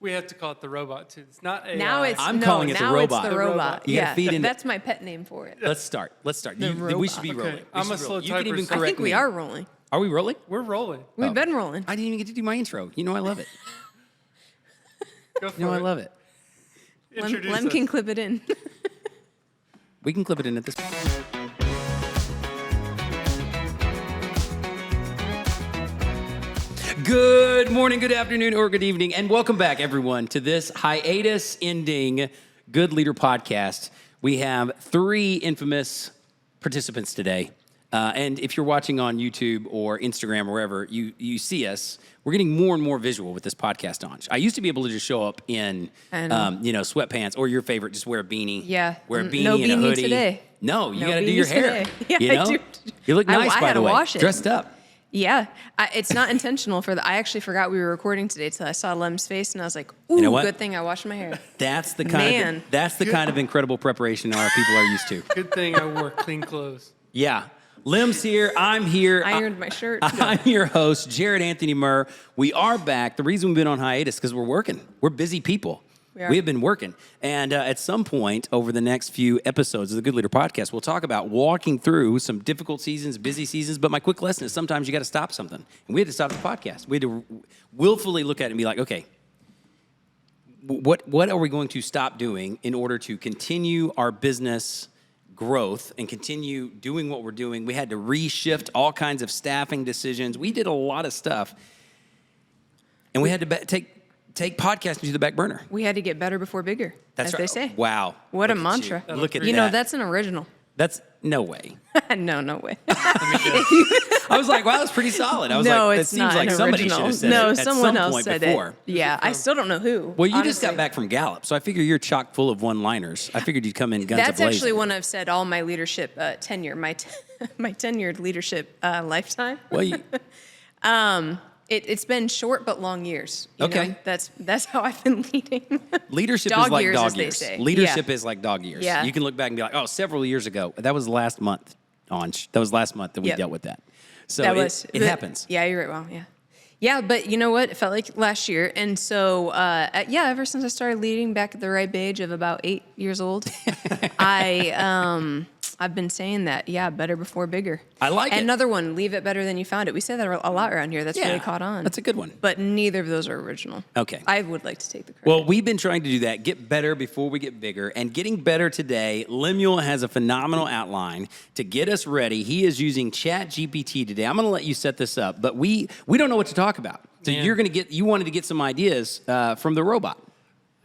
We have to call it the robot too. It's not AI. Now it's I'm calling it the robot. It's the robot. You gotta feed in. That's my pet name for it. Let's start. The We should be robot. rolling. Okay, I'm a slow You can even typer, so- I correct think we me. are rolling. Are we rolling? We're rolling. We've been rolling. I didn't even get to do my intro. You know I love it. Go for You know it. I love it. Introduce Lem us. can clip it in. We can clip it in at this point. Good morning, good afternoon, or good evening, and welcome back, everyone, to this hiatus-ending Good Leader podcast. We have three infamous participants today. And if you're watching on YouTube or Instagram or wherever, you see us. We're getting more and more visual with this podcast on. I used to be able to just show up in, sweatpants or your favorite, just wear a beanie. Yeah. Wear a beanie No and a beanie hoodie. today. No, you No got to do your beanies hair. today. Yeah, you know? I do. You look nice, I by had the to way. wash it. Dressed up. Yeah. It's not intentional I actually forgot we were recording today till I saw Lem's face and I was like, ooh, You know what? good thing I washed my hair. That's the Man. kind of incredible preparation our people are used to. Good thing I wore clean clothes. Yeah. Lim's here. I'm here. I ironed my shirt. I'm your host, Jerrod Anthony Murr. We are back. The reason we've been on hiatus is because we're working. We're busy people. We are. We have been working. And at some point over the next few episodes of the Good Leader podcast, we'll talk about walking through some difficult seasons, busy seasons. But my quick lesson is sometimes you got to stop something. And we had to stop the podcast. We had to willfully look at it and be like, okay, what are we going to stop doing in order to continue our business growth and continue doing what we're doing? We had to reshift all kinds of staffing decisions. We did a lot of stuff. And we had to take podcasting to the back burner. We had to get better before bigger, That's as right. they say. Wow. What a Look at mantra. you. Look at You that. know, that's an original. That's no way. No way. I was like, wow, that's pretty solid. I was No, like, that it's seems not like an somebody should original. have said No, it at someone some else point said before. it. Yeah, I still don't know who. Well, you just got honestly. back from Gallup, so I figure you're chock full of one-liners. I figured you'd come in guns That's a-blazing. actually one I've said all my leadership tenure, my tenured leadership lifetime. Well, It's been short but long years. you Okay. know? That's how I've been leading. leadership Dog is like years, dog as they years. say. Leadership Yeah. is like dog years. Yeah. You can look back and be like, oh, several years ago. That was last month, Anj. That was last month that we Yep. dealt with that. So That it happens. Yeah, you're right. Well, yeah. Yeah, but you know what? It felt like last year. And so, ever since I started leading back at the ripe age of about 8 years old, I've been saying that, better before bigger. I like and it. Another one, leave it better than you found it. We say that a lot around here. That's really caught on. That's a good one. But neither of those are original. Okay. I would like to take the credit. Well, we've been trying to do that, get better before we get bigger. And getting better today, Lemuel has a phenomenal outline to get us ready. He is using Chat GPT today. I'm going to let you set this up, but we don't know what to talk about. So Man. you wanted to get some ideas from the robot.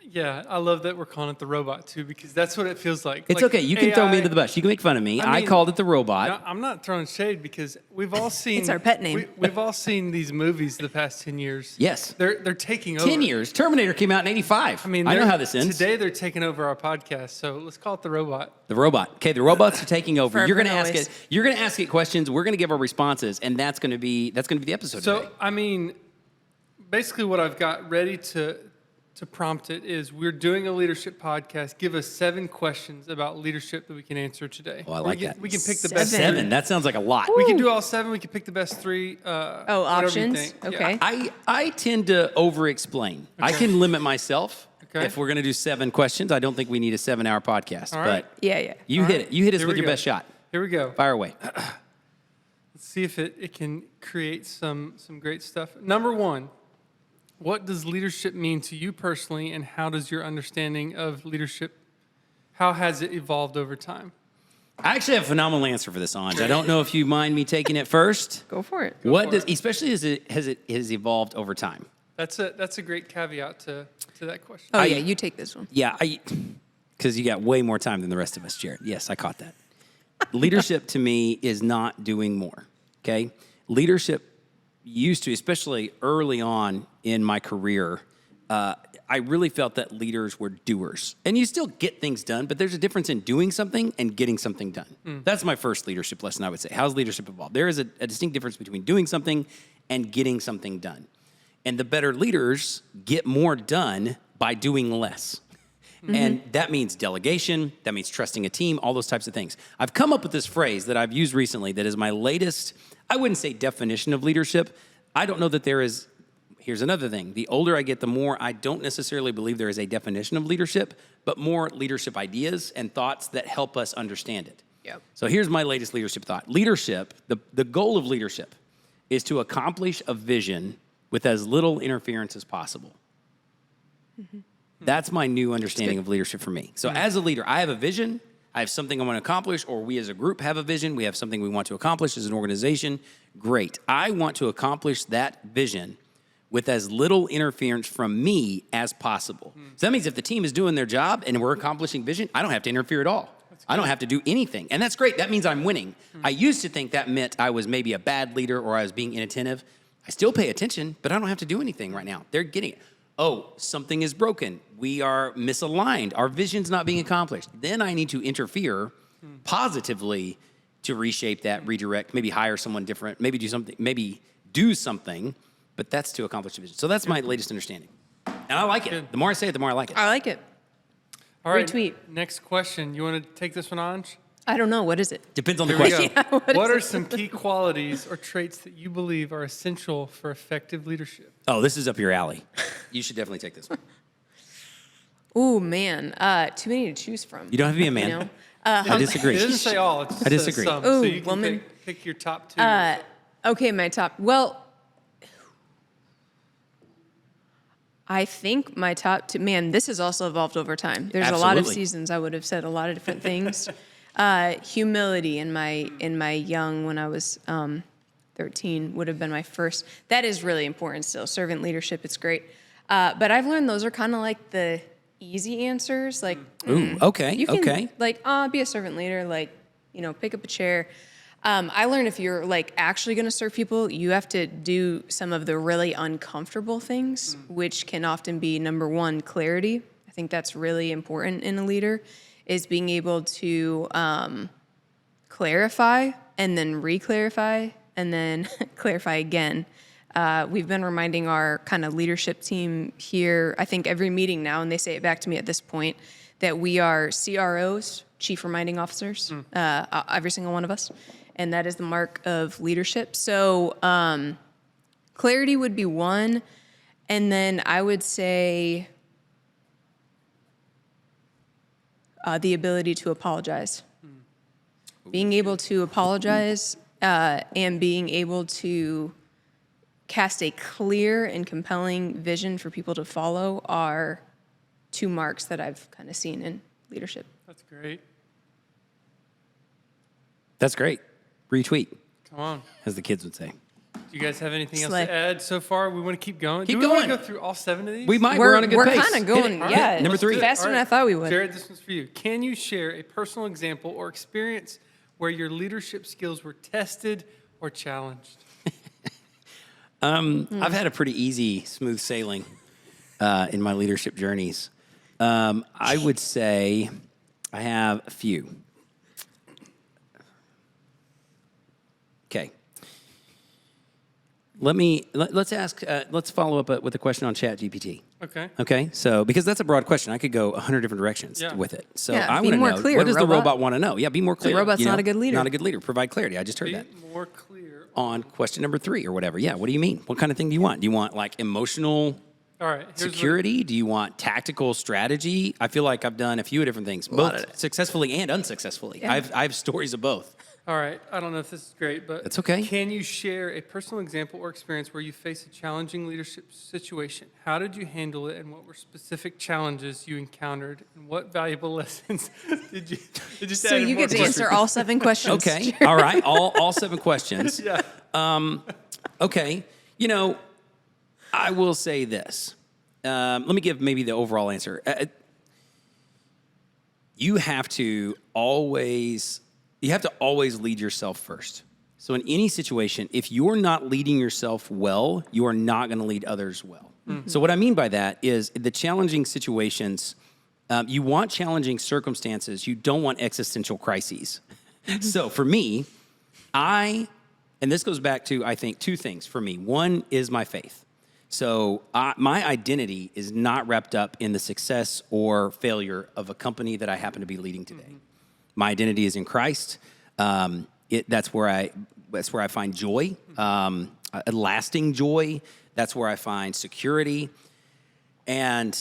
Yeah, I love that we're calling it the robot too, because that's what it feels like. It's Like okay. You can throw me AI into the bus. You can make fun of me. I I mean, called it the robot. No, I'm not throwing shade because we've all seen. It's our pet name. We've all seen these movies the past 10 years. Yes. They're taking over. 10 years. Terminator came out in 85. I mean, I know they're- how this ends. Today they're taking over our podcast, so let's call it the robot. The robot. Okay, the robots are taking over. Forever You're going to and ask always. it. You're going to ask it questions. We're going to give our responses, and that's going to be the episode So, today. I mean, basically what I've got ready to prompt it is we're doing a leadership podcast. Give us 7 questions about leadership that we can answer today. Oh, I like that. We can pick the best 7. 7. That sounds like a lot. We can do all 7. We can pick the best 3. Whatever you options? think. Okay. Yeah. I tend to over-explain. I can limit myself. Okay. If we're going to do 7 questions, I don't think we need a 7-hour podcast. All right. But Yeah. you All hit right. it. You hit us Here with we your go. best shot. Here we go. Fire away. Let's see if it can create some great stuff. Number 1, what does leadership mean to you personally, and how does your understanding of leadership, how has it evolved over time? I actually have a phenomenal answer for this, Anj. I don't know if you mind me taking it first. Go for it. What for does, it. especially as it has evolved over time? That's a great caveat to that question. Oh, yeah, you take this one. Yeah, because you got way more time than the rest of us, Jerrod. Yes, I caught that. Leadership to me is not doing more, okay? Leadership used to, especially early on in my career, I really felt that leaders were doers. And you still get things done, but there's a difference in doing something and getting something done. That's my first leadership lesson, I would say. How's leadership evolved? There is a distinct difference between doing something and getting something done. And the better leaders get more done by doing less. And that means delegation, that means trusting a team, all those types of things. I've come up with this phrase that I've used recently that is my latest, I wouldn't say definition of leadership. I don't know that there is here's another thing. The older I get, the more I don't necessarily believe there is a definition of leadership, but more leadership ideas and thoughts that help us understand it. Yep. So here's my latest leadership thought. Leadership, the goal of leadership is to accomplish a vision with as little interference as possible. Mm-hmm. That's my new understanding of leadership for me. So as a leader, I have a vision, I have something I want to accomplish, or we as a group have a vision, we have something we want to accomplish as an organization. Great. I want to accomplish that vision with as little interference from me as possible. So that means if the team is doing their job and we're accomplishing vision, I don't have to interfere at all. I don't have to do anything. And that's great. That means I'm winning. I used to think that meant I was maybe a bad leader or I was being inattentive. I still pay attention, but I don't have to do anything right now. They're getting it. Oh, something is broken. We are misaligned. Our vision's not being accomplished. Then I need to interfere positively to reshape that, redirect, maybe hire someone different, maybe do something, but that's to accomplish the vision. So that's my latest understanding. And I like it. The more I say it, the more I like it. I like it. All right. Retweet. Next question. You want to take this one on? I don't know. What is it? Depends on the Here we question. go. What What is are it? some key qualities or traits that you believe are essential for effective leadership? Oh, this is up your alley. You should definitely take this one. Ooh, man. Too many to choose from. You don't have to be a man. You know? I disagree. It doesn't say all. It just I says disagree. some. Ooh, so you can woman. pick your top two. Okay, my top. Well, I think my top two. Man, this has also evolved over time. There's a lot of Absolutely. seasons. I would have said a lot of different things. Humility in my young when I was 13 would have been my first. That is really important still. Servant leadership, it's great. But I've learned those are kind of like the easy answers. Like, Ooh, okay, you can okay. like be a servant leader. Like, pick up a chair. I learned if you're like actually going to serve people, you have to do some of the really uncomfortable things, which can often be number one, clarity. I think that's really important in a leader, is being able to clarify and then re-clarify and then clarify again. We've been reminding our kind of leadership team here, I think every meeting now, and they say it back to me at this point, that we are CROs, Chief Reminding Officers, every single one of us. And that is the mark of leadership. So clarity would be one. And then I would say the ability to apologize. Being able to apologize and being able to cast a clear and compelling vision for people to follow are two marks that I've kind of seen in leadership. That's great. That's great. Retweet, Come on. as the kids would say. Do you guys have anything else Slay. to add so far? We want to keep going. Keep Do we want going. to go through all 7 of these? We might. We're on a good pace. kind of going, All right, yeah. Number let's 3. do it. Faster All than I thought we would. Jerrod, this one's for you. Can you share a personal example or experience where your leadership skills were tested or challenged? I've had a pretty easy, smooth sailing in my leadership journeys. I would say I have a few. Okay. Let's follow up with a question on ChatGPT. Okay. Okay, so because that's a broad question, I could go 100 different directions Yeah. with it. So Yeah, I be want to more know, clear, what does the robot. robot want to know? Yeah, be more clear. robot's not a good leader. Not a good leader. Provide clarity. I just heard Be that. more clear. On question number 3 or whatever. Yeah, what do you mean? What kind of thing do you want? Do you want like emotional All right. Here's security? Do you want tactical strategy? I feel like I've done a few different things, both successfully and unsuccessfully. Yeah. I have stories of both. All right. I don't know if this is great, but That's okay. Can you share a personal example or experience where you faced a challenging leadership situation? How did you handle it, and what were specific challenges you encountered, and what valuable lessons did you? Just So added you more get to questions. answer all 7 questions. Okay. All right. All 7 questions. Yeah. Okay. I will say this. Let me give maybe the overall answer. You have to always lead yourself first. So in any situation, if you're not leading yourself well, you are not going to lead others well. Mm-hmm. So what I mean by that is the challenging situations, you want challenging circumstances. You don't want existential crises. So for me, and this goes back to, I think, 2 things for me. One is my faith. So my identity is not wrapped up in the success or failure of a company that I happen to be leading today. Mm-hmm. My identity is in Christ. That's where I find joy, a lasting joy That's where I find security. And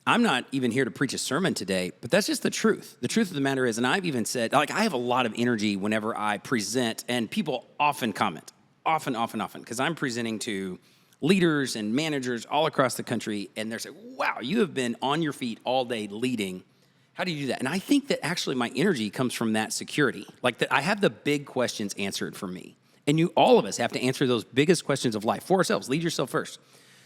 I'm not even here to preach a sermon today, but that's just the truth. The truth of the matter is, and I've even said, like, I have a lot of energy whenever I present, and people often comment, often, because I'm presenting to leaders and managers all across the country, and they're saying, wow, you have been on your feet all day leading. How do you do that? And I think that actually my energy comes from that security, like that I have the big questions answered for me. And all of us have to answer those biggest questions of life for ourselves. Lead yourself first.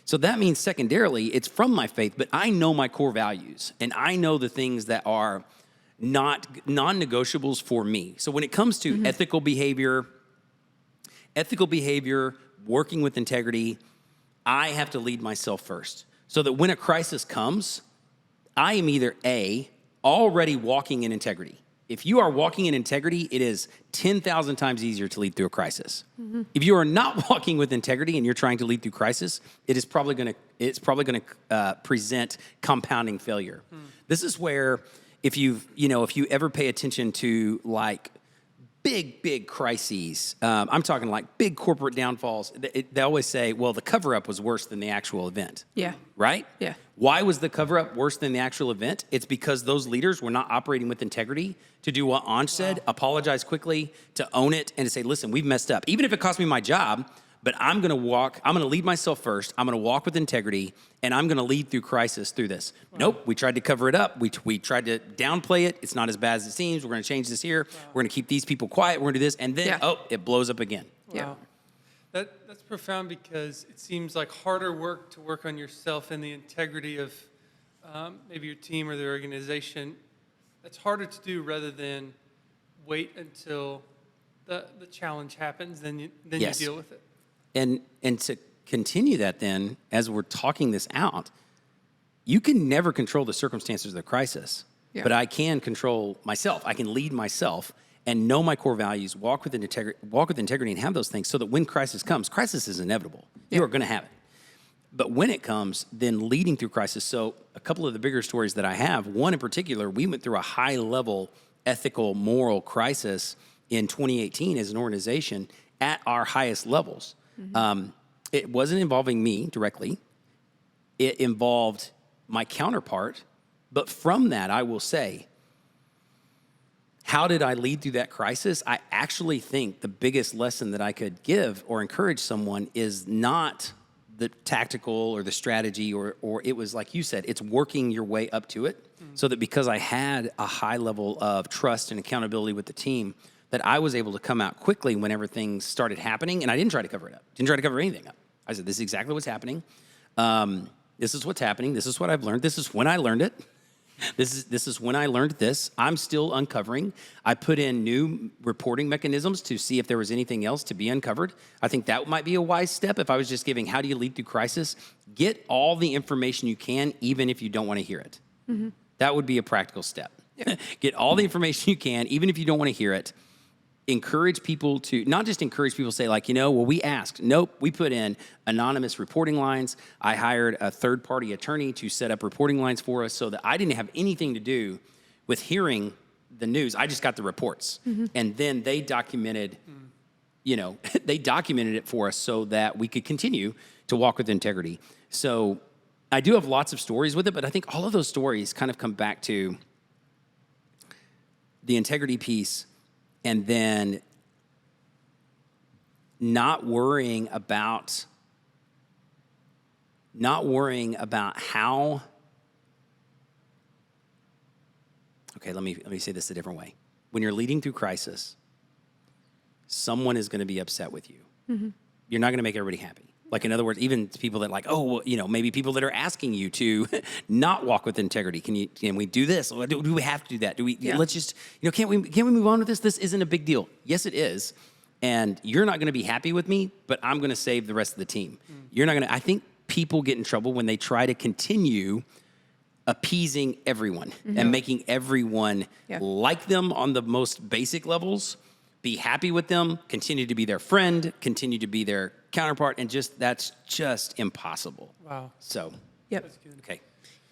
So that means secondarily, it's from my faith, but I know my core values, and I know the things that are not non-negotiables for me. So when it comes to ethical behavior, working with integrity, I have to lead myself first. So that when a crisis comes, I am either A, already walking in integrity. If you are walking in integrity, it is 10,000 times easier to lead through a crisis. If you are not walking with integrity and you're trying to lead through crisis, it's probably going to present compounding failure. This is where if you ever pay attention to like big crises, I'm talking like big corporate downfalls, they always say, well, the cover-up was worse than the actual event. Yeah. Right? Yeah. Why was the cover-up worse than the actual event? It's because those leaders were not operating with integrity to do what Anj said, apologize quickly, to own it, and to say, listen, we've messed up. Even if it cost me my job, but I'm going to lead myself first. I'm going to walk with integrity, and I'm going to lead through crisis through this. Nope, we tried to cover it up. We tried to downplay it. It's not as bad as it seems. We're going to change this here. We're going to keep these people quiet. We're going to do this. And then, it blows up again. Yeah. Wow. That's profound, because it seems like harder work to work on yourself and the integrity of maybe your team or the organization. That's harder to do rather than wait until the challenge happens, then you deal with it. And to continue that then, as we're talking this out, you can never control the circumstances of the crisis, but I can control myself. I can lead myself and know my core values, walk with integrity and have those things so that when crisis comes, crisis is inevitable. You are going to have it. But when it comes, then leading through crisis. So a couple of the bigger stories that I have, one in particular, we went through a high-level ethical, moral crisis in 2018 as an organization at our highest levels. It wasn't involving me directly. It involved my counterpart. But from that, I will say, how did I lead through that crisis? I actually think the biggest lesson that I could give or encourage someone is not the tactical or the strategy, or it was like you said, it's working your way up to it. So that because I had a high level of trust and accountability with the team, that I was able to come out quickly whenever things started happening, and I didn't try to cover it up. Didn't try to cover anything up. I said, this is exactly what's happening. This is what's happening. This is what I've learned. This is when I learned it. This is when I learned this. I'm still uncovering. I put in new reporting mechanisms to see if there was anything else to be uncovered. I think that might be a wise step if I was just giving, how do you lead through crisis? Get all the information you can, even if you don't want to hear it. That would be a practical step. Get all the information you can, even if you don't want to hear it. Encourage people to, not just encourage people to say like, well, we asked. Nope, we put in anonymous reporting lines. I hired a third-party attorney to set up reporting lines for us so that I didn't have anything to do with hearing the news. I just got the reports. And then they documented, they documented it for us so that we could continue to walk with integrity. So I do have lots of stories with it, but I think all of those stories kind of come back to the integrity piece. And then not worrying about how. Okay, let me say this a different way. When you're leading through crisis, someone is going to be upset with you. You're not going to make everybody happy. Like, in other words, even people that like, maybe people that are asking you to not walk with integrity. Can we do this? Do we have to do that? Let's just, can't we move on with this? This isn't a big deal. Yes, it is. And you're not going to be happy with me, but I'm going to save the rest of the team. You're not going to, I think people get in trouble when they try to continue appeasing everyone and making everyone like them on the most basic levels, be happy with them, continue to be their friend, continue to be their counterpart, and that's just impossible. Wow. So, That's good. okay.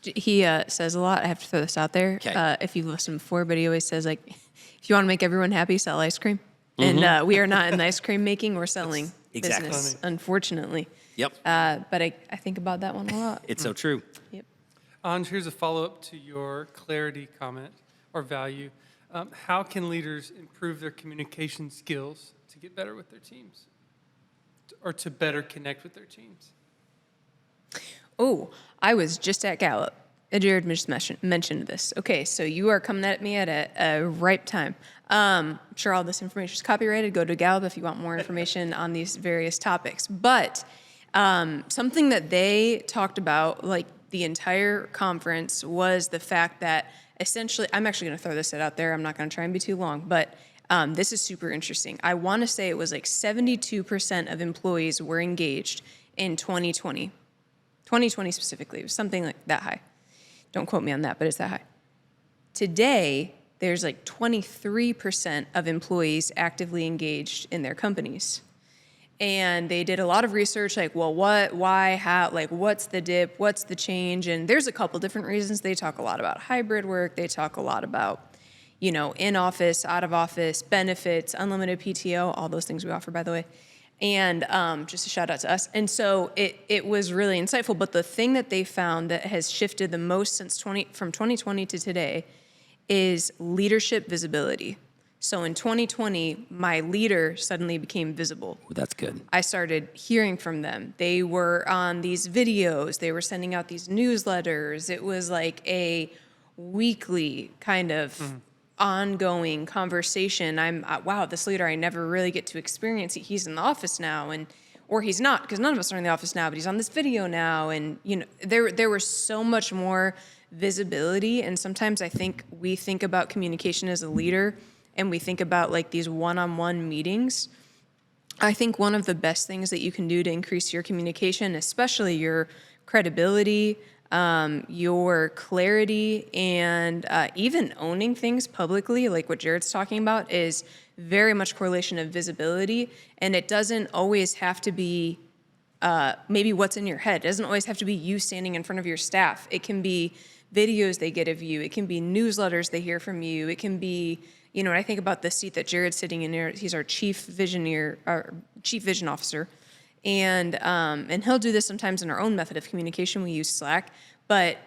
He says a lot. I have to throw this out there. Okay. If you've listened before, but he always says, like, if you want to make everyone happy, sell ice cream. And we are not in the ice cream making or selling Exactly. business, unfortunately. Yep. But I think about that one a lot. It's so true. Yep. Anj, here's a follow-up to your clarity comment or value. How can leaders improve their communication skills to get better with their teams or to better connect with their teams? Oh, I was just at Gallup. Jerrod just mentioned this. Okay, so you are coming at me at a ripe time. I'm sure all this information is copyrighted. Go to Gallup if you want more information on these various topics. But something that they talked about, like the entire conference, was the fact that essentially, I'm actually going to throw this out there. I'm not going to try and be too long, but this is super interesting. I want to say it was like 72% of employees were engaged in 2020. 2020 specifically, it was something like that high. Don't quote me on that, but it's that high. Today, there's like 23% of employees actively engaged in their companies. And they did a lot of research, like, well, what, why, how, like, what's the dip, what's the change? And there's a couple different reasons. They talk a lot about hybrid work. They talk a lot about, in office, out of office, benefits, unlimited PTO, all those things we offer, by the way. And just a shout out to us. And so it was really insightful. But the thing that they found that has shifted the most from 2020 to today is leadership visibility. So in 2020, my leader suddenly became visible. Well, that's good. I started hearing from them. They were on these videos. They were sending out these newsletters. It was like a weekly kind of ongoing conversation. Wow, this leader, I never really get to experience. He's in the office now, or he's not, because none of us are in the office now, but he's on this video now. And there was so much more visibility. And sometimes I think we think about communication as a leader, and we think about like these one-on-one meetings. I think one of the best things that you can do to increase your communication, especially your credibility, your clarity, and even owning things publicly, like what Jerrod's talking about, is very much correlation of visibility. And it doesn't always have to be maybe what's in your head. It doesn't always have to be you standing in front of your staff. It can be videos they get of you. It can be newsletters they hear from you. It can be, when I think about the seat that Jerrod's sitting in here, he's our chief vision officer. And he'll do this sometimes in our own method of communication. We use Slack, but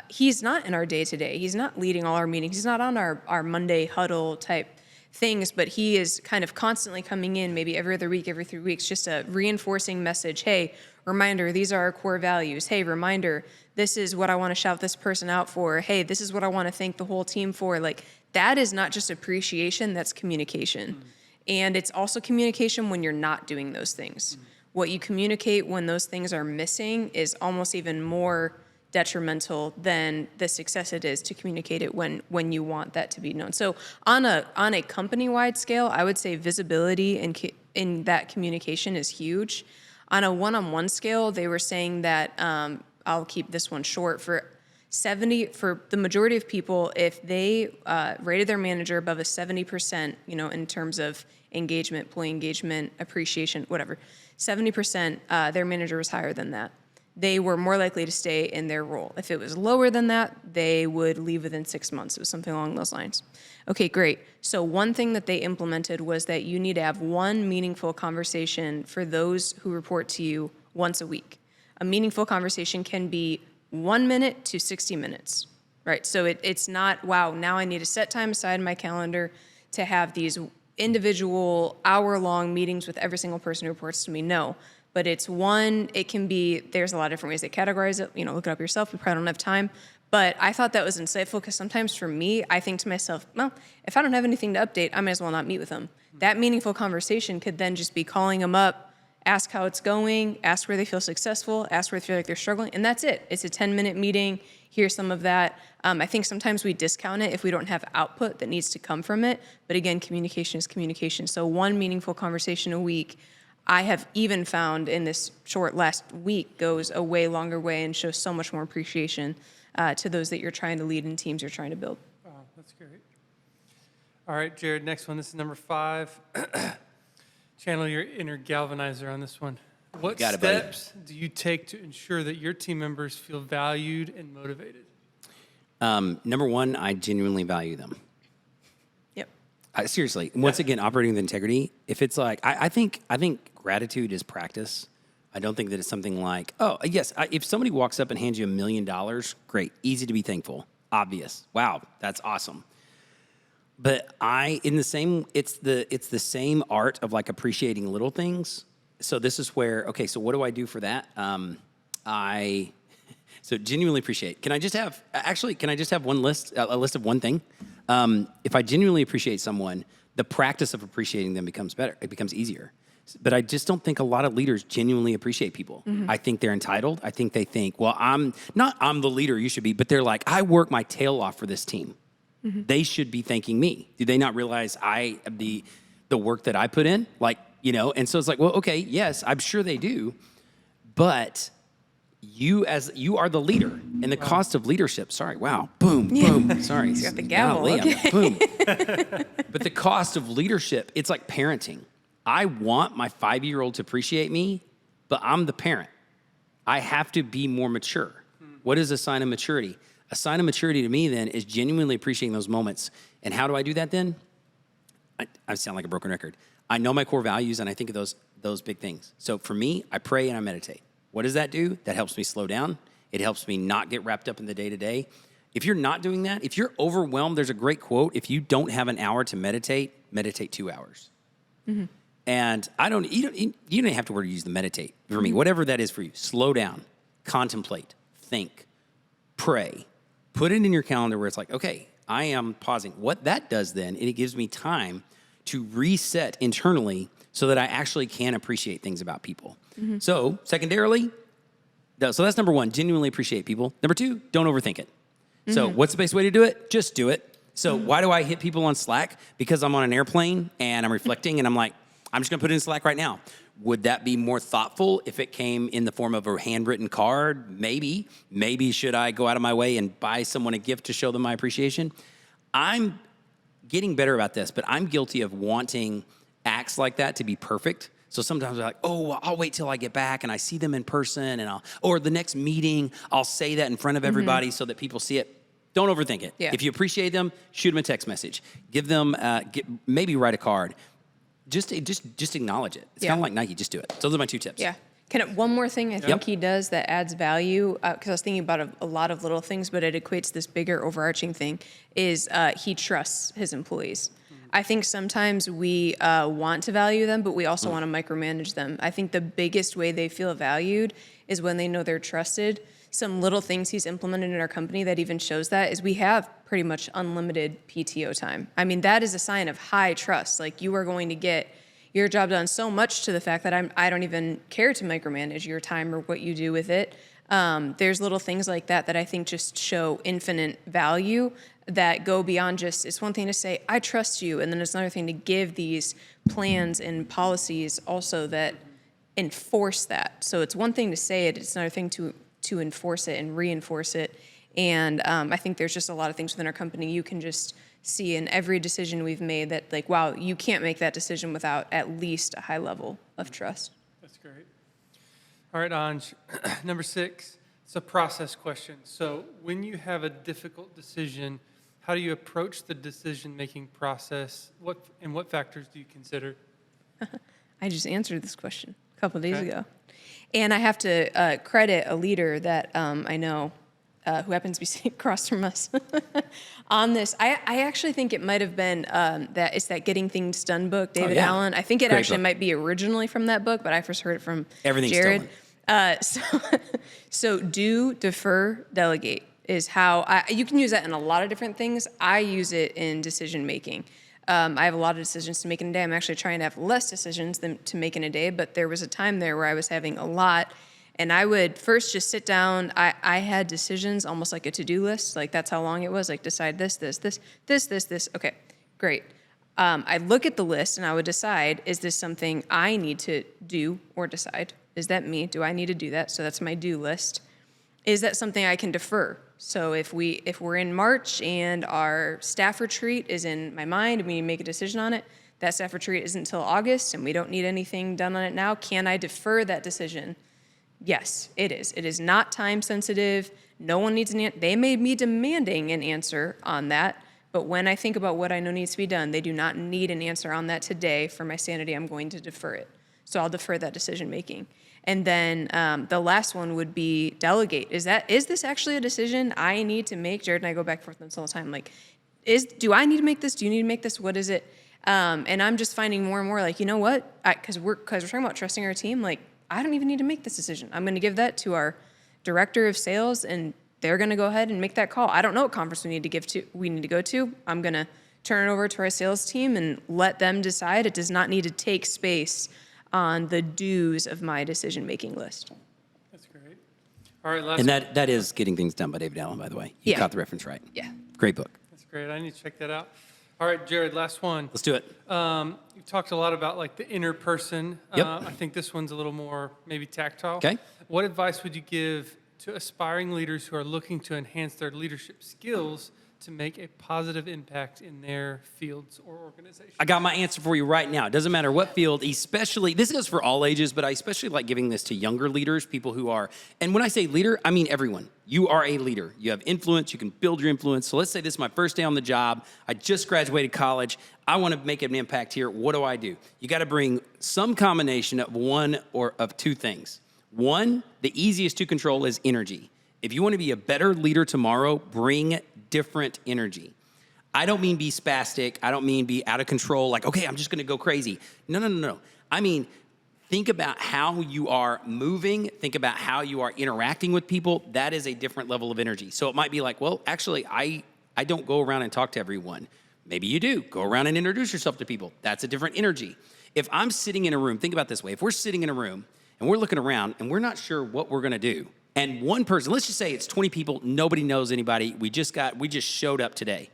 he's not in our day-to-day. He's not leading all our meetings. He's not on our Monday huddle type things, but he is kind of constantly coming in, maybe every other week, every 3 weeks, just a reinforcing message. Hey, reminder, these are our core values. Hey, reminder, this is what I want to shout this person out for. Hey, this is what I want to thank the whole team for. Like, that is not just appreciation, that's communication. And it's also communication when you're not doing those things. What you communicate when those things are missing is almost even more detrimental than the success it is to communicate it when you want that to be known. So on a company-wide scale, I would say visibility in that communication is huge. On a one-on-one scale, they were saying that, I'll keep this one short, for the majority of people, if they rated their manager above a 70%, in terms of engagement, employee engagement, appreciation, whatever, 70%, their manager was higher than that. They were more likely to stay in their role. If it was lower than that, they would leave within 6 months. It was something along those lines. Okay, great. So one thing that they implemented was that you need to have one meaningful conversation for those who report to you once a week. A meaningful conversation can be 1 minute to 60 minutes, right? So it's not, wow, now I need to set time aside in my calendar to have these individual hour-long meetings with every single person who reports to me. No, but it can be, there's a lot of different ways they categorize it. Look it up yourself. We probably don't have time. But I thought that was insightful because sometimes for me, I think to myself, well, if I don't have anything to update, I might as well not meet with them. That meaningful conversation could then just be calling them up, ask how it's going, ask where they feel successful, ask where they feel like they're struggling, and that's it. It's a 10-minute meeting. Here's some of that. I think sometimes we discount it if we don't have output that needs to come from it. But again, communication is communication. So one meaningful conversation a week, I have even found in this short last week, goes a way longer way and shows so much more appreciation to those that you're trying to lead and teams you're trying to build. Wow, that's great. All right, Jerrod, next one. This is number 5. Channel your inner galvanizer on this one. What steps do you take to ensure that your team members feel valued and motivated? Number one, I genuinely value them. Yep. Seriously, once again, operating with integrity. If it's like, I think gratitude is practice I don't think that it's something like, oh, yes, if somebody walks up and hands you $1 million, great, easy to be thankful, obvious. Wow, that's awesome. But it's the same art of like appreciating little things. So this is where, okay, so what do I do for that? So genuinely appreciate. Can I just have one list, a list of one thing? If I genuinely appreciate someone, the practice of appreciating them becomes better. It becomes easier. But I just don't think a lot of leaders genuinely appreciate people. I think they're entitled. I think they think, well, I'm the leader you should be, but they're like, I work my tail off for this team. They should be thanking me. Do they not realize the work that I put in? Like, and so it's like, well, okay, yes, I'm sure they do. But you are the leader, and the cost of leadership. Sorry, wow, boom, boom. Sorry, You got the gavel. golly, Okay. boom. But the cost of leadership, it's like parenting. I want my 5-year-old to appreciate me, but I'm the parent. I have to be more mature. What is a sign of maturity? A sign of maturity to me then is genuinely appreciating those moments. And how do I do that then? I sound like a broken record. I know my core values, and I think of those big things. So for me, I pray and I meditate. What does that do? That helps me slow down. It helps me not get wrapped up in the day-to-day. If you're not doing that, if you're overwhelmed, there's a great quote. If you don't have an hour to meditate 2 hours. And you don't have to use the meditate for me, whatever that is for you. Slow down, contemplate, think, pray. Put it in your calendar where it's like, okay, I am pausing. What that does then, it gives me time to reset internally so that I actually can appreciate things about people. So secondarily, so that's number one, genuinely appreciate people. Number two, don't overthink it. So what's the best way to do it? Just do it. So why do I hit people on Slack? Because I'm on an airplane and I'm reflecting and I'm like, I'm just gonna put it in Slack right now. Would that be more thoughtful if it came in the form of a handwritten card? Maybe. Maybe should I go out of my way and buy someone a gift to show them my appreciation? I'm getting better about this, but I'm guilty of wanting acts like that to be perfect. So sometimes I'm like, oh, well, I'll wait till I get back and I see them in person, or the next meeting, I'll say that in front of everybody so that people see it. Don't overthink it. Yeah. If you appreciate them, shoot them a text message. Give them, maybe write a card. Just acknowledge it. It's kind of like Nike. Just do it. So those are my 2 tips. Yeah. One more thing I think he does that adds value, because I was thinking about a lot of little things, but it equates to this bigger overarching thing, is he trusts his employees. I think sometimes we want to value them, but we also want to micromanage them. I think the biggest way they feel valued is when they know they're trusted. Some little things he's implemented in our company that even shows that is we have pretty much unlimited PTO time. I mean, that is a sign of high trust. Like, you are going to get your job done so much to the fact that I don't even care to micromanage your time or what you do with it. There's little things like that that I think just show infinite value that go beyond just, it's one thing to say, I trust you, and then it's another thing to give these plans and policies also that enforce that. So it's one thing to say it, it's another thing to enforce it and reinforce it. And I think there's just a lot of things within our company you can just see in every decision we've made that, like, wow, you can't make that decision without at least a high level of trust. That's great. All right, Anj. Number 6, it's a process question. So when you have a difficult decision, how do you approach the decision-making process? What factors do you consider? I just answered this question a couple of days ago. And I have to credit a leader that I know who happens to be sitting across from us on this. I actually think it might have been that it's that Getting Things Done book, David Allen. I think it Great actually book. might be originally from that book, but I first heard it from Everything's Jerrod. So do, defer, delegate is how you can use that in a lot of different things. I use it in decision making. I have a lot of decisions to make in a day. I'm actually trying to have less decisions than to make in a day, but there was a time there where I was having a lot, and I would first just sit down. I had decisions almost like a to-do list, like that's how long it was, like decide this. Okay, great. I'd look at the list and I would decide, is this something I need to do or decide? Is that me? Do I need to do that? So that's my do list. Is that something I can defer? So if we're in March and our staff retreat is in my mind and we need to make a decision on it, that staff retreat isn't until August and we don't need anything done on it now, can I defer that decision? Yes, it is. It is not time sensitive. No one needs an answer. They may be demanding an answer on that, but when I think about what I know needs to be done, they do not need an answer on that today. For my sanity, I'm going to defer it. So I'll defer that decision making. And then the last one would be delegate. Is this actually a decision I need to make? Jerrod and I go back and forth on this all the time. Like, do I need to make this? Do you need to make this? What is it? And I'm just finding more and more like, you know what? Because we're talking about trusting our team. Like, I don't even need to make this decision. I'm going to give that to our director of sales, and they're going to go ahead and make that call. I don't know what conference we need to go to. I'm going to turn it over to our sales team and let them decide. It does not need to take space on the do's of my decision-making list. That's great. All right, last And one. that is Getting Things Done by David Allen, by the way. You Yeah. caught the reference right. Yeah. Great book. That's great. I need to check that out. All right, Jerrod, last one. Let's do it. You talked a lot about like the inner person. Yep. I think this one's a little more maybe tactile. Okay. What advice would you give to aspiring leaders who are looking to enhance their leadership skills to make a positive impact in their fields or organizations? I got my answer for you right now. It doesn't matter what field, especially, this goes for all ages, but I especially like giving this to younger leaders, people who are, and when I say leader, I mean everyone. You are a leader. You have influence. You can build your influence. So let's say this is my first day on the job. I just graduated college. I want to make an impact here. What do? You got to bring some combination of one or of two things. One, the easiest to control is energy. If you want to be a better leader tomorrow, bring different energy. I don't mean be spastic. I don't mean be out of control, like, okay, I'm just going to go crazy. No. I mean, think about how you are moving. Think about how you are interacting with people. That is a different level of energy. So it might be like, well, actually, I don't go around and talk to everyone. Maybe you do. Go around and introduce yourself to people. That's a different energy. If I'm sitting in a room, think about it this way. If we're sitting in a room and we're looking around and we're not sure what we're going to do, and one person, let's just say it's 20 people, nobody knows anybody, we just showed up today.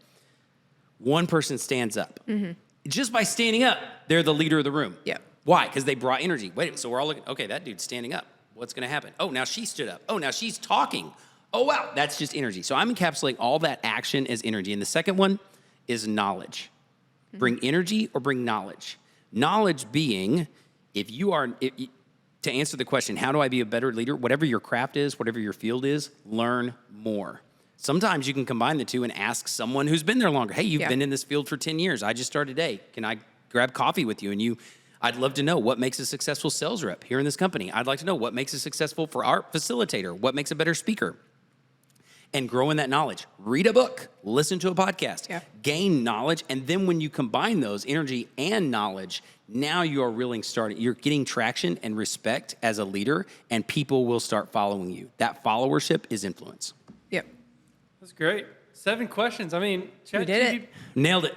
One person stands up. Mm-hmm. Just by standing up, they're the leader of the room. Yeah. Why? Because they brought energy. Wait, so we're all looking, okay, that dude's standing up. What's going to happen? Oh, now she stood up. Oh, now she's talking. Oh, wow, that's just energy. So I'm encapsulating all that action as energy. And the second one is knowledge. Mm-hmm. Bring energy or bring knowledge. Knowledge being, to answer the question, how do I be a better leader? Whatever your craft is, whatever your field is, learn more. Sometimes you can combine the two and ask someone who's been there longer. Hey, you've been in this field for 10 years. I just started today. Can I grab coffee with you? And I'd love to know what makes a successful sales rep here in this company. I'd like to know what makes a successful for our facilitator, what makes a better speaker. And grow in that knowledge. Read a book, listen to a podcast, gain knowledge. And then when you combine those, energy and knowledge, now you are really you're getting traction and respect as a leader, and people will start following you. That followership is influence. Yep. That's great. 7 questions. I mean, We did it. Nailed it.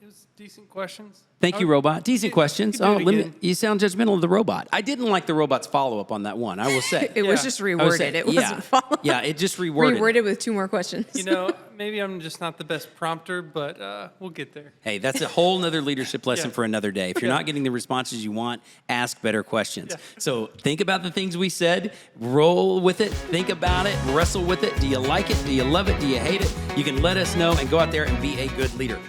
It was decent questions. Thank you, robot. Decent questions. you could do it again. You sound judgmental of the robot. I didn't like the robot's follow-up on that one, I will say. It was Yeah. just I would say, reworded. It wasn't followed. Yeah, it just reworded. Reworded with 2 more questions. You know, maybe I'm just not the best prompter, but we'll get there. Hey, that's a whole nother leadership lesson Yeah. for another day. If you're not getting the responses you want, ask better questions. Yeah. So think about the things we said, roll with it, think about it, wrestle with it. Do you like it? Do you love it? Do you hate it? You can let us know and go out there and be a good leader.